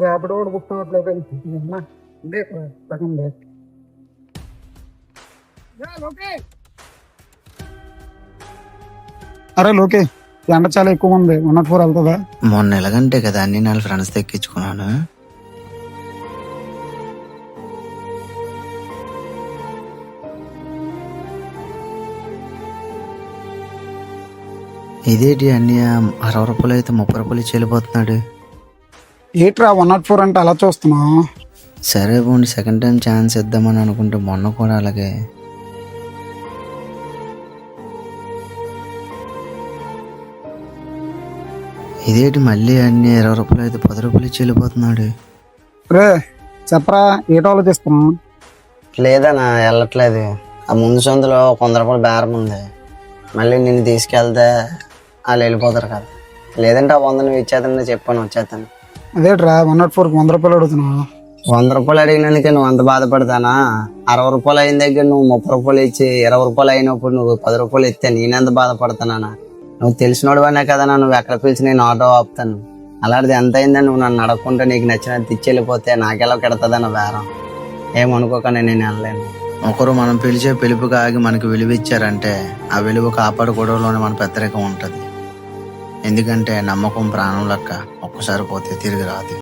రేపటి కూడా కూర్చోవట్లేదు అరే లోకే ఎండ చాలా ఎక్కువ ఉంది 104 వెళ్తుందా? మొన్న ఎలాగంటే కదా అన్ని నెలల ఫ్రెండ్స్ ఎక్కించుకున్నాను. ఇదేంటి అన్ని 60 రూపాయలు అయితే 30 రూపాయలు ఇచ్చి వెళ్ళిపోతున్నాడు. ఏట్రా 104 అంటే అలా చూస్తున్నావు? సరే పోండి, సెకండ్ టైం ఛాన్స్ ఇద్దామని అనుకుంటే మొన్న కూడా అలాగే. ఇదేంటి మళ్ళీ అన్ని 20 రూపాయలు అయితే 10 రూపాయలు ఇచ్చి వెళ్ళిపోతున్నాడు. రే చెప్పరా, ఏటో ఆలోచిస్తున్నావు? లేదన్నా వెళ్ళట్లేదు. ఆ ముందు సందులో 100 రూపాయలు బేరం ఉంది. మళ్ళీ నిన్ను తీసుకెళ్తే వాళ్ళు వెళ్ళిపోతారు కదా. లేదంటే ఆ 100 నువ్వు ఇచ్చేతనే చెప్పాను, వచ్చేస్తాను. అదేట్రా 104కి 100 రూపాయలు అడుగుతున్నావు? 100 రూపాయలు అడిగినందుకే నువ్వు అంత బాధపడతానా? 60 రూపాయలు అయిన దగ్గర నువ్వు 30 రూపాయలు ఇచ్చి 20 రూపాయలు అయినప్పుడు నువ్వు 10 రూపాయలు ఇస్తే నేనెంత బాధపడతానా? నువ్వు తెలిసినోడువనే కదా నువ్వు ఎక్కడ పిలిచి నేను ఆటో ఆపుతాను. అలాంటిది ఎంత అయిందని నువ్వు నన్ను అడగకుండా నీకు నచ్చినట్టు ఇచ్చి వెళ్ళిపోతే నాకెలా కెడతాదన్న బేరం? ఏమనుకోకనే నేను వెళ్ళలేను. ఒకరు మనం పిలిచే పిలుపుకి ఆగి మనకు విలువ ఇచ్చారంటే ఆ విలువ కాపాడుకోవడంలోనే మన పెద్దరికం ఉంటుంది. ఎందుకంటే నమ్మకం ప్రాణం లెక్క, ఒక్కసారి పోతే తిరిగి రాదు.